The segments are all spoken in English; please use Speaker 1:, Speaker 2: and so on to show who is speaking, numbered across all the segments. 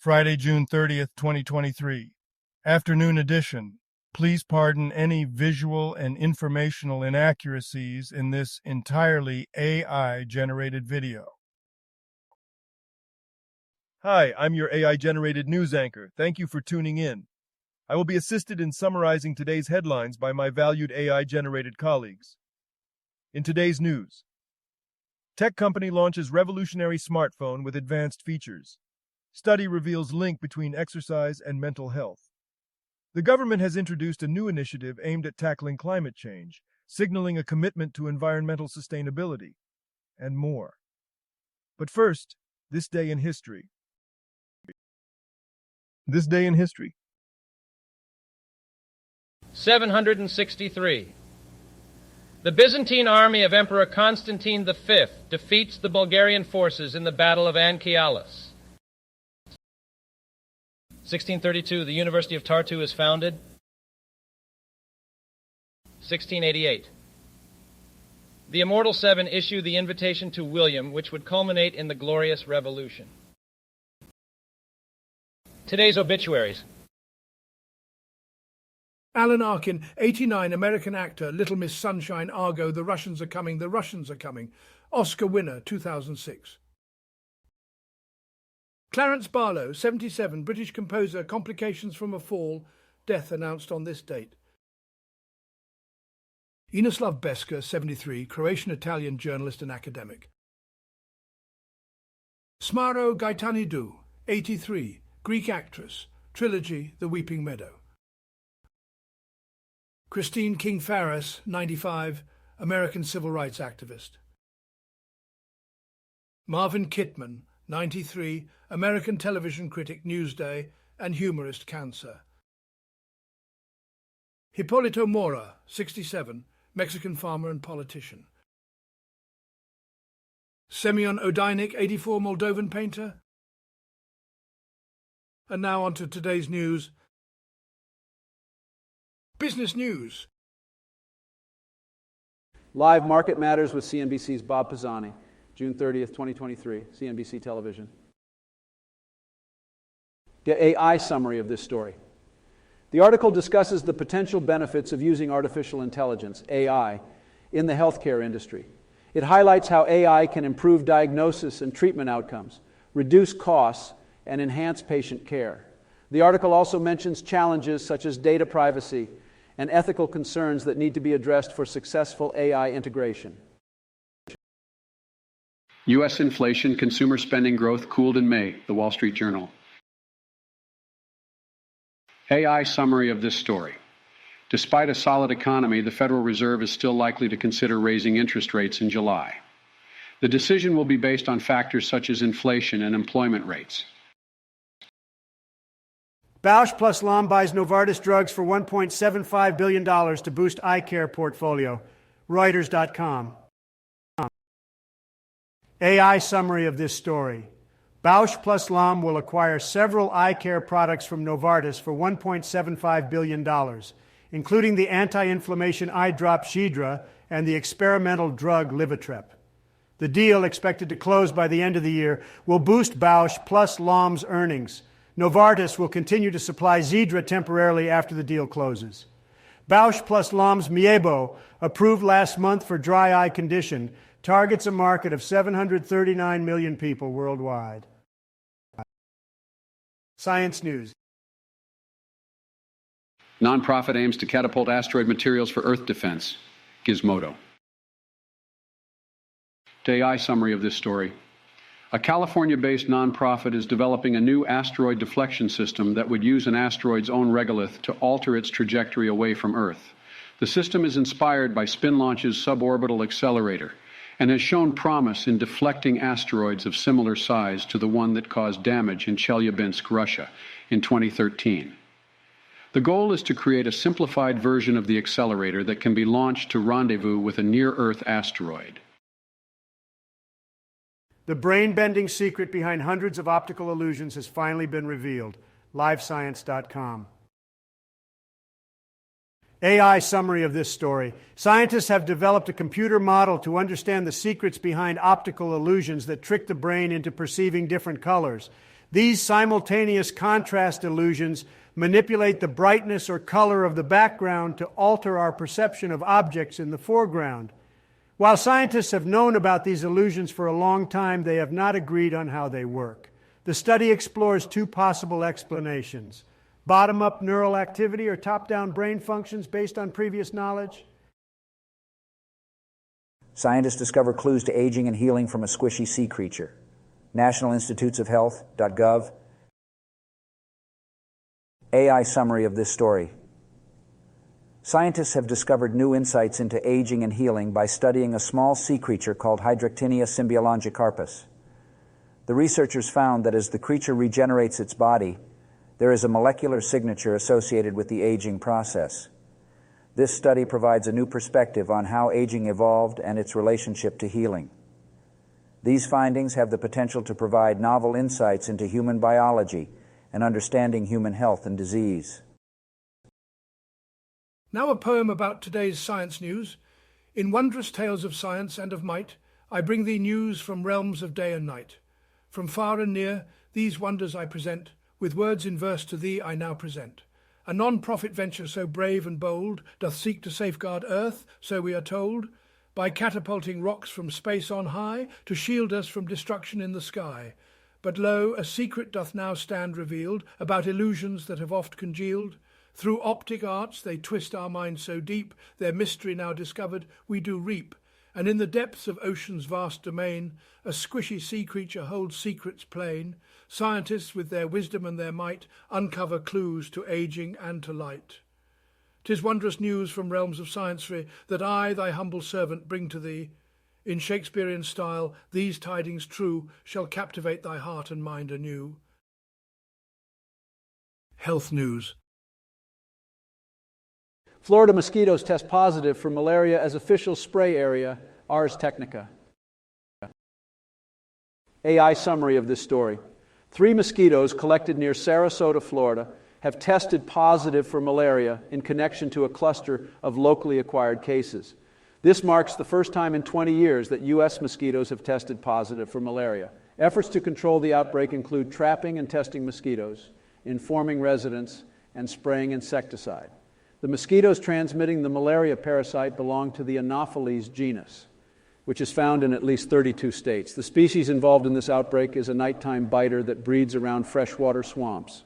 Speaker 1: Friday, June 30th, 2023. Afternoon edition. Please pardon any visual and informational inaccuracies in this entirely AI-generated video. Hi, I'm your AI-generated news anchor. Thank you for tuning in. I will be assisted in summarizing today's headlines by my valued AI-generated colleagues. In today's news, tech company launches revolutionary smartphone with advanced features. Study reveals link between exercise and mental health. The government has introduced a new initiative aimed at tackling climate change, signaling a commitment to environmental sustainability, and more. But first, this day in history. This day in history.
Speaker 2: 763. The Byzantine army of Emperor Constantine V defeats the Bulgarian forces in the Battle of Anchialis. 1632, the University of Tartu is founded. 1688. The Immortal Seven issue the invitation to William, which would culminate in the Glorious Revolution. Today's obituaries.
Speaker 3: Alan Arkin, 89, American actor, Little Miss Sunshine, Argo, The Russians Are Coming, The Russians Are Coming, Oscar winner, 2006. Clarence Barlow, 77, British composer, complications from a fall, death announced on this date. Inoslav Beska, 73, Croatian-Italian journalist and academic. Smaro Gaetanidou, 83, Greek actress, trilogy The Weeping Meadow. Christine King Farris, 95, American civil rights activist. Marvin Kittman, 93, American television critic, Newsday, and humorist, Cancer. Hipólito Mora, 67, Mexican farmer and politician. Semyon Odeinik, 84, Moldovan painter. And now on to today's news. Business news.
Speaker 4: Live Market Matters with CNBC's Bob Pisani, June 30th, 2023, CNBC Television. The AI summary of this story. The article discusses the potential benefits of using artificial intelligence, AI, in the healthcare industry. It highlights how AI can improve diagnosis and treatment outcomes, reduce costs, and enhance patient care. The article also mentions challenges such as data privacy and ethical concerns that need to be addressed for successful AI integration.
Speaker 5: U.S. inflation, consumer spending growth cooled in May, The Wall Street Journal. AI summary of this story. Despite a solid economy, the Federal Reserve is still likely to consider raising interest rates in July. The decision will be based on factors such as inflation and employment rates.
Speaker 6: Bausch plus Lomb buys Novartis drugs for $1.75 billion to boost eye care portfolio. Reuters.com. AI summary of this story. Bausch plus Lomb will acquire several eye care products from Novartis for $1.75 billion, including the anti-inflammation eye drop Xiidra and the experimental drug Livitrep. The deal, expected to close by the end of the year, will boost Bausch plus Lomb's earnings. Novartis will continue to supply Xiidra temporarily after the deal closes. Bausch plus Lomb's Miebo, approved last month for dry eye condition, targets a market of 739 million people worldwide. Science News.
Speaker 5: Nonprofit aims to catapult asteroid materials for Earth defense. Gizmodo. AI summary of this story. A California-based nonprofit is developing a new asteroid deflection system that would use an asteroid's own regolith to alter its trajectory away from Earth. The system is inspired by SpinLaunch's suborbital accelerator and has shown promise in deflecting asteroids of similar size to the one that caused damage in Chelyabinsk, Russia, in 2013. The goal is to create a simplified version of the accelerator that can be launched to rendezvous with a near-Earth asteroid.
Speaker 6: The brain-bending secret behind hundreds of optical illusions has finally been revealed. LiveScience.com. AI summary of this story. Scientists have developed a computer model to understand the secrets behind optical illusions that trick the brain into perceiving different colors. These simultaneous contrast illusions manipulate the brightness or color of the background to alter our perception of objects in the foreground. While scientists have known about these illusions for a long time, they have not agreed on how they work. The study explores two possible explanations: bottom-up neural activity or top-down brain functions based on previous knowledge.
Speaker 7: Scientists discover clues to aging and healing from a squishy sea creature. National Institutes of Health.gov. AI summary of this story. Scientists have discovered new insights into aging and healing by studying a small sea creature called Hydroctinia symbiolongicarpus. The researchers found that as the creature regenerates its body, there is a molecular signature associated with the aging process. This study provides a new perspective on how aging evolved and its relationship to healing. These findings have the potential to provide novel insights into human biology and understanding human health and disease.
Speaker 3: Now a poem about today's science news. In wondrous tales of science and of might, I bring thee news from realms of day and night. From far and near, these wonders I present, with words in verse to thee I now present. A non-profit venture so brave and bold doth seek to safeguard Earth, so we are told, by catapulting rocks from space on high to shield us from destruction in the sky. But lo, a secret doth now stand revealed about illusions that have oft congealed. Through optic arts they twist our minds so deep, their mystery now discovered we do reap. And in the depths of ocean's vast domain, a squishy sea creature holds secrets plain. Scientists with their wisdom and their might uncover clues to aging and to light. 'Tis wondrous news from realms of sciencery that I, thy humble servant, bring to thee. In Shakespearean style, these tidings true shall captivate thy heart and mind anew. Health news.
Speaker 4: Florida mosquitoes test positive for malaria as official spray area, Ars Technica. AI summary of this story. 3 mosquitoes collected near Sarasota, Florida, have tested positive for malaria in connection to a cluster of locally acquired cases. This marks the first time in 20 years that U.S. mosquitoes have tested positive for malaria. Efforts to control the outbreak include trapping and testing mosquitoes, informing residents, and spraying insecticide. The mosquitoes transmitting the malaria parasite belong to the Anopheles genus, which is found in at least 32 states. The species involved in this outbreak is a nighttime biter that breeds around freshwater swamps.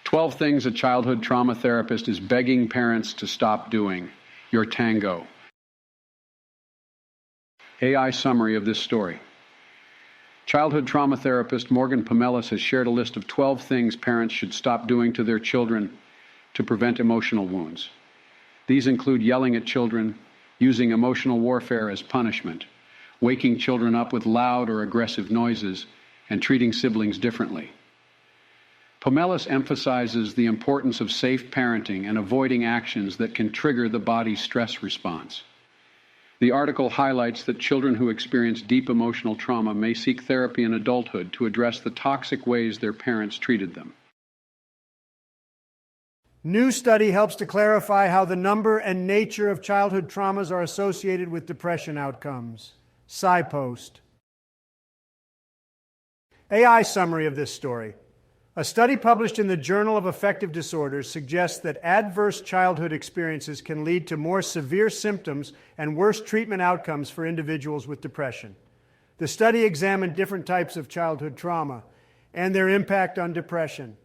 Speaker 5: 12 things a childhood trauma therapist is begging parents to stop doing. Your tango. AI summary of this story. Childhood trauma therapist Morgan Pomelis has shared a list of 12 things parents should stop doing to their children to prevent emotional wounds. These include yelling at children, using emotional warfare as punishment, waking children up with loud or aggressive noises, and treating siblings differently. Pomelis emphasizes the importance of safe parenting and avoiding actions that can trigger the body's stress response. The article highlights that children who experience deep emotional trauma may seek therapy in adulthood to address the toxic ways their parents treated them.
Speaker 6: New study helps to clarify how the number and nature of childhood traumas are associated with depression outcomes. SciPost. AI summary of this story. A study published in the Journal of Affective Disorders suggests that adverse childhood experiences can lead to more severe symptoms and worse treatment outcomes for individuals with depression. The study examined different types of childhood trauma and their impact on depression.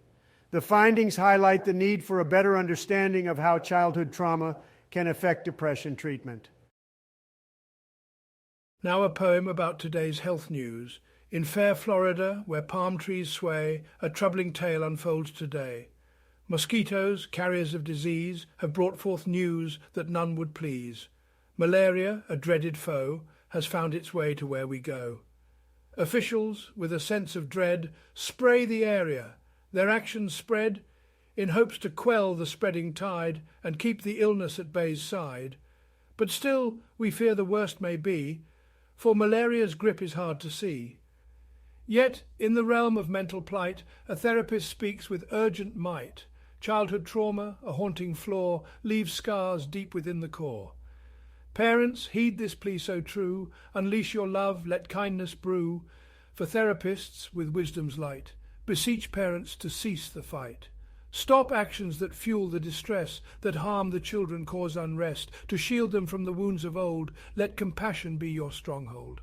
Speaker 6: The findings highlight the need for a better understanding of how childhood trauma can affect depression treatment.
Speaker 3: Now a poem about today's health news. In fair Florida, where palm trees sway, a troubling tale unfolds today. Mosquitoes, carriers of disease, have brought forth news that none would please. Malaria, a dreaded foe, has found its way to where we go. Officials, with a sense of dread, spray the area. Their actions spread in hopes to quell the spreading tide and keep the illness at bay's side. But still, we fear the worst may be, for malaria's grip is hard to see. Yet, in the realm of mental plight, a therapist speaks with urgent might. Childhood trauma, a haunting flaw, leaves scars deep within the core. Parents, heed this plea so true. Unleash your love, let kindness brew. For therapists with wisdom's light, beseech parents to cease the fight. Stop actions that fuel the distress, that harm the children, cause unrest. To shield them from the wounds of old, let compassion be your stronghold.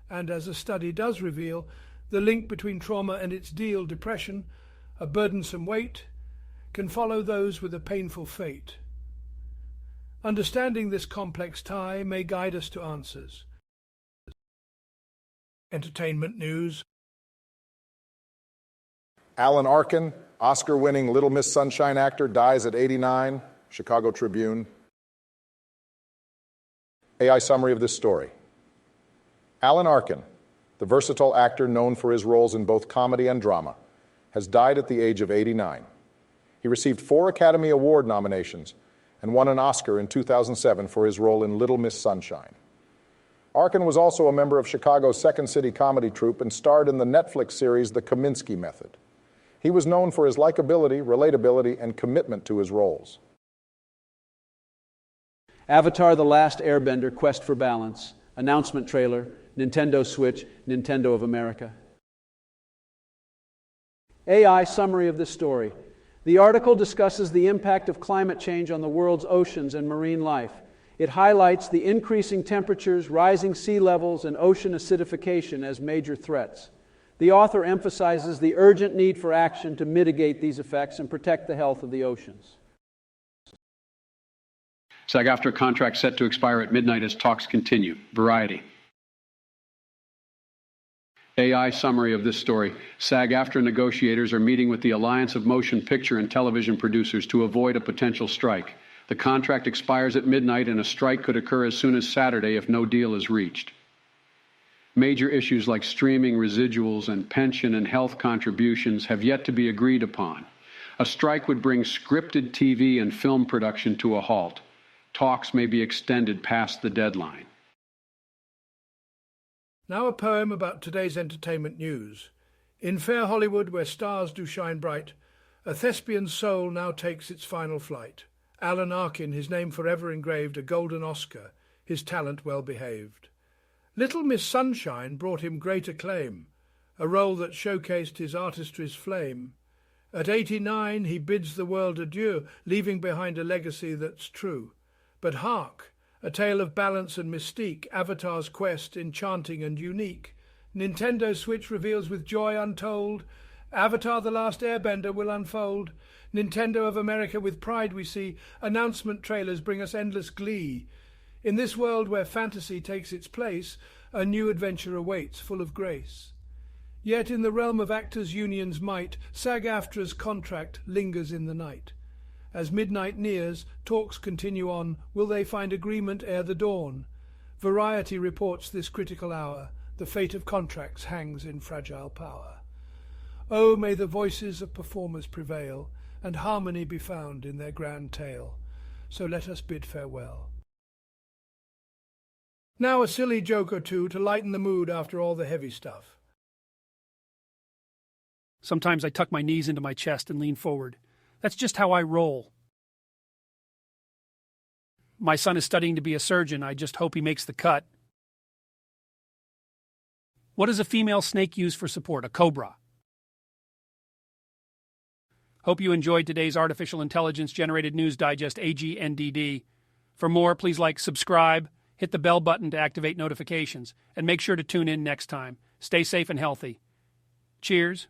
Speaker 3: And as a study does reveal, the link between trauma and its deal, depression, a burdensome weight, can follow those with a painful fate. Understanding this complex tie may guide us to answers. Entertainment news.
Speaker 8: Alan Arkin, Oscar-winning Little Miss Sunshine actor, dies at 89, Chicago Tribune. AI summary of this story. Alan Arkin, the versatile actor known for his roles in both comedy and drama, has died at the age of 89. He received 4 Academy Award nominations and won an Oscar in 2007 for his role in Little Miss Sunshine. Arkin was also a member of Chicago's Second City comedy troupe and starred in the Netflix series The Kominsky Method. He was known for his likability, relatability, and commitment to his roles.
Speaker 4: Avatar: The Last Airbender, Quest for Balance. Announcement trailer, Nintendo Switch, Nintendo of America. AI summary of this story. The article discusses the impact of climate change on the world's oceans and marine life. It highlights the increasing temperatures, rising sea levels, and ocean acidification as major threats. The author emphasizes the urgent need for action to mitigate these effects and protect the health of the oceans.
Speaker 5: SAG-AFTRA contract set to expire at midnight as talks continue. Variety. AI summary of this story. SAG-AFTRA negotiators are meeting with the Alliance of Motion Picture and Television Producers to avoid a potential strike. The contract expires at midnight and a strike could occur as soon as Saturday if no deal is reached. Major issues like streaming residuals and pension and health contributions have yet to be agreed upon. A strike would bring scripted TV and film production to a halt. Talks may be extended past the deadline.
Speaker 3: Now a poem about today's entertainment news. In fair Hollywood, where stars do shine bright, a thespian soul now takes its final flight. Alan Arkin, his name forever engraved, a golden Oscar, his talent well behaved. Little Miss Sunshine brought him great acclaim, a role that showcased his artistry's flame. At 89 he bids the world adieu, leaving behind a legacy that's true. But hark, a tale of balance and mystique, Avatar's quest enchanting and unique. Nintendo Switch reveals with joy untold, Avatar: The Last Airbender will unfold. Nintendo of America with pride we see, announcement trailers bring us endless glee. In this world where fantasy takes its place, a new adventure awaits, full of grace. Yet in the realm of actors' unions' might, SAG-AFTRA's contract lingers in the night. As midnight nears, talks continue on. Will they find agreement ere the dawn? Variety reports this critical hour. The fate of contracts hangs in fragile power. Oh, may the voices of performers prevail, and harmony be found in their grand tale. So let us bid farewell. Now a silly joke or two to lighten the mood after all the heavy stuff.
Speaker 9: Sometimes I tuck my knees into my chest and lean forward. That's just how I roll. My son is studying to be a surgeon. I just hope he makes the cut. What does a female snake use for support? A cobra. Hope you enjoyed today's Artificial Intelligence Generated News Digest, AGNDD. For more, please subscribe, hit the bell button to activate notifications, and make sure to tune in next time. Stay safe and healthy. Cheers.